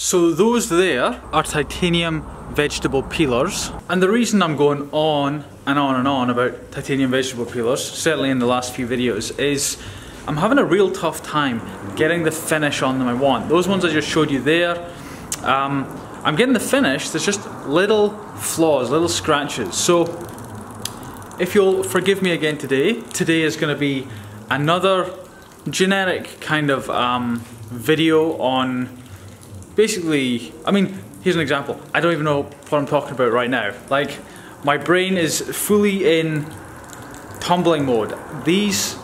So those there are titanium vegetable peelers, and the reason I'm going on and on and on about titanium vegetable peelers, certainly in the last few videos, is I'm having a real tough time getting the finish on them I want. Those ones I just showed you there, I'm getting the finish, there's just little flaws, little scratches. So if you'll forgive me again today is going to be another generic kind of video on basically, I mean, here's an example. I don't even know what I'm talking about right now. Like, my brain is fully in tumbling mode. These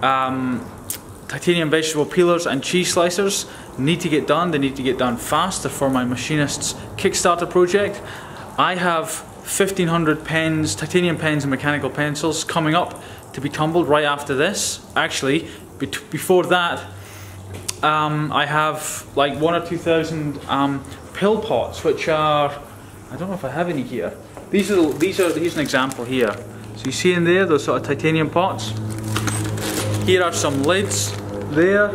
titanium vegetable peelers and cheese slicers need to get done. They need to get done fast. They're for my machinist's Kickstarter project. I have 1,500 pens, titanium pens and mechanical pencils coming up to be tumbled right after this. Actually, before that, I have like 1,000 or 2,000 pill pots, which are, I don't know if I have any here. Here's an example here. So you see in there those sort of titanium pots. Here are some lids there.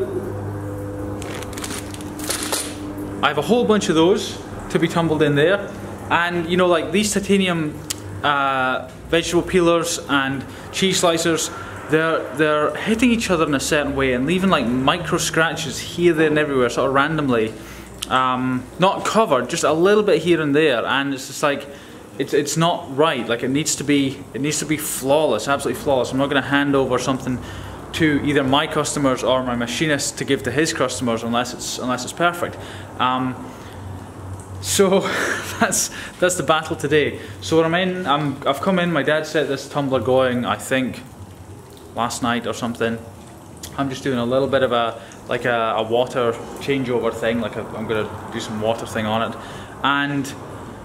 I have a whole bunch of those to be tumbled in there. And you know, like these titanium vegetable peelers and cheese slicers, they're hitting each other in a certain way and leaving like micro scratches here, there and everywhere, sort of randomly. Not covered, just a little bit here and there, and it's just like it's not right. Like it needs to be flawless, absolutely flawless. I'm not going to hand over something to either my customers or my machinist to give to his customers unless it's perfect. So that's the battle today. So what I've come in. My dad set this tumbler going, I think, last night or something. I'm just doing a little bit of a water changeover thing. Like I'm gonna do some water thing on it, and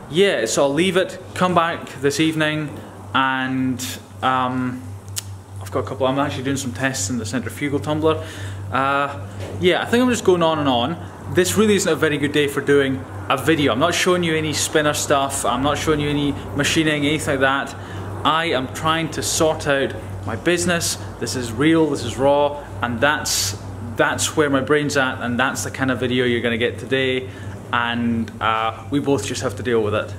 yeah. So I'll leave it. Come back this evening, and I've got a couple. I'm actually doing some tests in the centrifugal tumbler. Yeah, I think I'm just going on and on. This really isn't a very good day for doing a video. I'm not showing you any spinner stuff. I'm not showing you any machining, anything like that. I am trying to sort out my business. This is real, this is raw, and that's where my brain's at, and that's the kind of video you're going to get today, and we both just have to deal with it.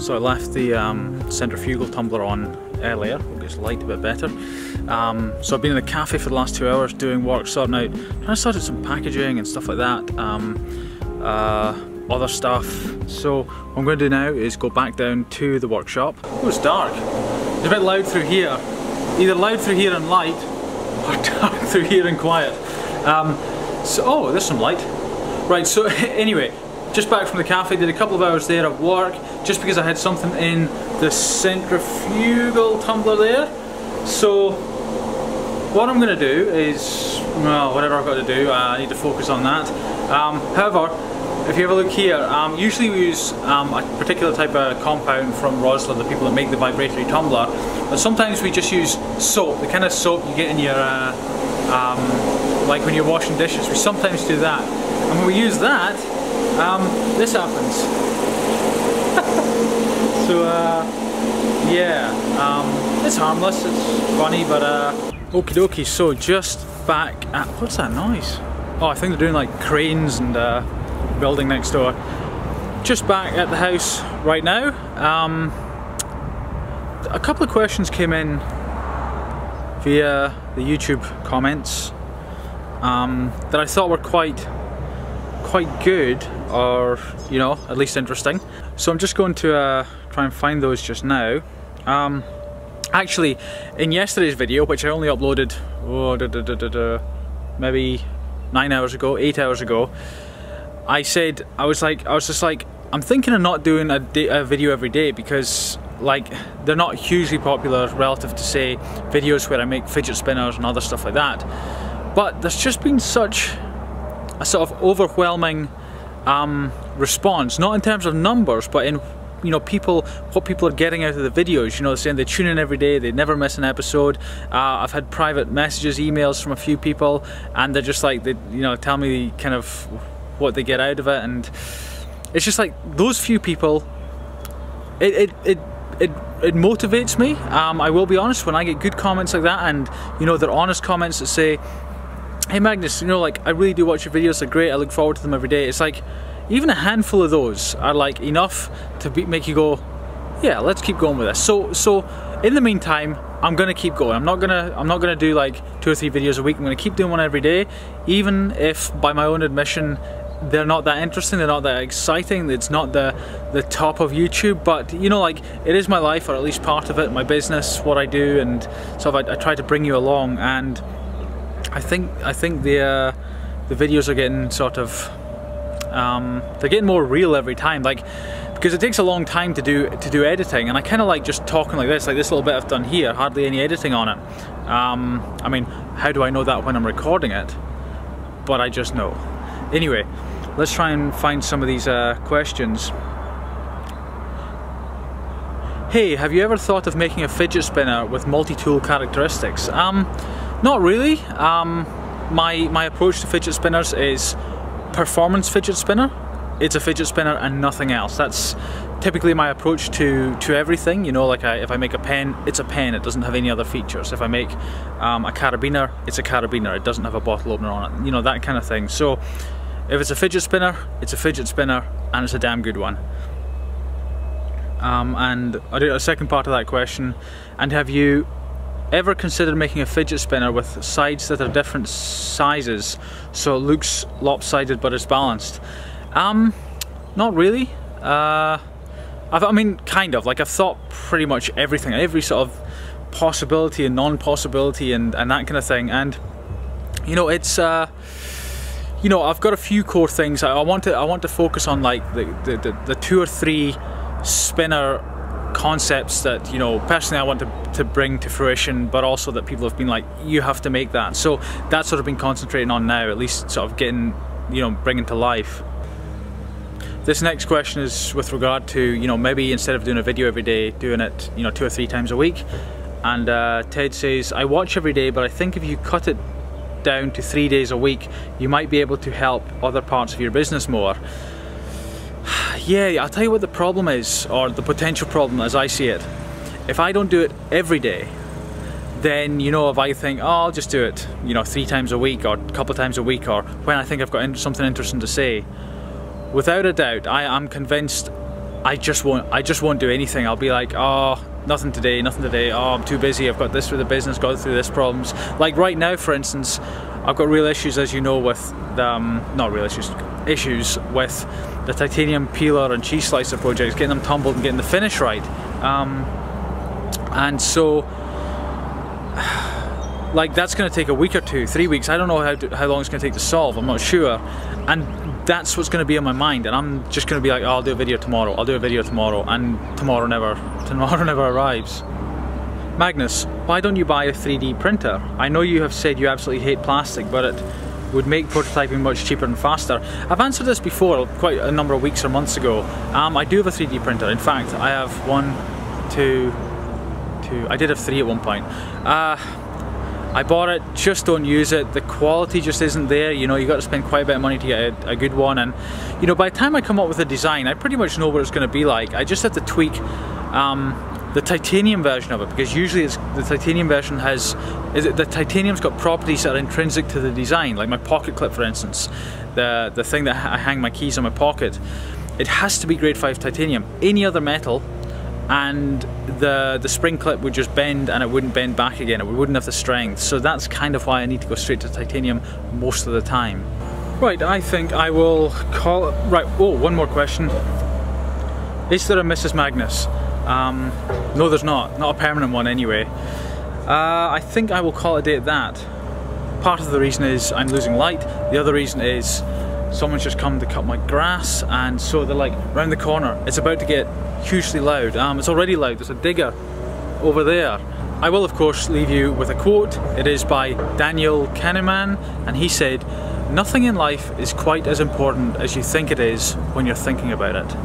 So I left the centrifugal tumbler on earlier. We'll get this light a bit better. So I've been in the cafe for the last 2 hours doing work, trying to sort out some packaging and stuff like that, other stuff. So what I'm going to do now is go back down to the workshop. Oh, it's dark. It's a bit loud through here. Either loud through here and light, or dark through here and quiet. Oh, there's some light. Right, so anyway, just back from the cafe, did a couple of hours there of work, just because I had something in the centrifugal tumbler there. So what I'm going to do is, well, whatever I've got to do, I need to focus on that. However, if you have a look here, usually we use a particular type of compound from Roslin, the people that make the vibratory tumbler, but sometimes we just use soap, the kind of soap you get in your, like when you're washing dishes. We sometimes do that, and when we use that, this happens. So yeah, it's harmless, it's funny, but okie dokie. So just back at, what's that noise? Oh, I think they're doing like cranes and building next door. Just back at the house right now. A couple of questions came in via the YouTube comments that I thought were quite good, or you know, at least interesting. So I'm just going to try and find those just now. Actually, in yesterday's video, which I only uploaded maybe 9 hours ago, 8 hours ago, I said I was just like I'm thinking of not doing a video every day, because like, they're not hugely popular relative to, say, videos where I make fidget spinners and other stuff like that. But there's just been such a sort of overwhelming response, not in terms of numbers, but in, you know, what people are getting out of the videos. You know, saying they tune in every day, they never miss an episode. I've had private messages, emails from a few people, and they're just like, they, you know, tell me kind of what they get out of it, and it's just like those few people. It motivates me. I will be honest, when I get good comments like that, and you know, they're honest comments that say, "Hey Magnus, you know, like, I really do watch your videos, they're great, I look forward to them every day." It's like, even a handful of those are like enough to make you go, yeah, let's keep going with this. So in the meantime, I'm gonna keep going. I'm not gonna do like 2 or 3 videos a week. I'm gonna keep doing one every day, even if by my own admission they're not that interesting, they're not that exciting, it's not the top of YouTube. But you know, like, it is my life, or at least part of it, my business, what I do, and so I try to bring you along. And I think the videos are getting sort of they're getting more real every time, like, because it takes a long time to do editing, and I kind of like just talking like this little bit I've done here, hardly any editing on it. I mean, how do I know that when I'm recording it? But I just know. Anyway, let's try and find some of these questions. Hey, have you ever thought of making a fidget spinner with multi-tool characteristics? Not really. My approach to fidget spinners is performance fidget spinner. It's a fidget spinner and nothing else. That's typically my approach to everything. You know, like, if I make a pen, it's a pen, it doesn't have any other features. If I make a carabiner, it's a carabiner, it doesn't have a bottle opener on it, you know, that kind of thing. So if it's a fidget spinner, it's a fidget spinner, and it's a damn good one. And I do a second part of that question, and have you ever considered making a fidget spinner with sides that are different sizes so it looks lopsided but it's balanced? Not really. I mean, kind of. Like, I've thought pretty much everything, every sort of possibility and non-possibility and that kind of thing. And you know, it's you know, I've got a few core things. I want to focus on, like, the 2 or 3 spinner concepts that, you know, personally I want to bring to fruition, but also that people have been like, you have to make that. So that's sort of been concentrating on now, at least sort of getting, you know, bringing to life. This next question is with regard to, you know, maybe instead of doing a video every day, doing it, you know, 2 or 3 times a week. And Ted says, I watch every day, but I think if you cut it down to 3 days a week, you might be able to help other parts of your business more. Yeah, I'll tell you what the problem is, or the potential problem as I see it. If I don't do it every day, then, you know, if I think, oh, I'll just do it, you know, 3 times a week or a couple of times a week, or when I think I've got something interesting to say, without a doubt, I'm convinced I just won't do anything. I'll be like, oh, nothing today, oh, I'm too busy, I've got this with the business, got through this problems. Like right now, for instance, I've got real issues, as you know, with the, not real issues, issues with the titanium peeler and cheese slicer projects, getting them tumbled and getting the finish right. And so, like, that's going to take a week or 2, 3 weeks. I don't know how long it's going to take to solve, I'm not sure. And that's what's going to be on my mind, and I'm just going to be like, oh, I'll do a video tomorrow, I'll do a video tomorrow, and tomorrow never arrives. Magnus, why don't you buy a 3D printer? I know you have said you absolutely hate plastic, but it would make prototyping much cheaper and faster. I've answered this before, quite a number of weeks or months ago. I do have a 3D printer. In fact, I have 1, 2, I did have 3 at one point. I bought it, just don't use it. The quality just isn't there. You know, you got to spend quite a bit of money to get a good one, and you know, by the time I come up with a design, I pretty much know what it's going to be like. I just have to tweak the titanium version of it, because usually the titanium version the titanium's got properties that are intrinsic to the design, like my pocket clip, for instance, the thing that I hang my keys on my pocket. It has to be grade 5 titanium. Any other metal, and the spring clip would just bend and it wouldn't bend back again, it wouldn't have the strength. So that's kind of why I need to go straight to titanium most of the time. Right, I think I will call it, right, oh, one more question. Is there a Mrs. Magnus? No, there's not a permanent one anyway. I think I will call it a day at that. Part of the reason is I'm losing light, the other reason is someone's just come to cut my grass, and so they're like round the corner. It's about to get hugely loud. It's already loud. There's a digger over there. I will of course leave you with a quote. It is by Daniel Kahneman, and he said, "Nothing in life is quite as important as you think it is when you're thinking about it."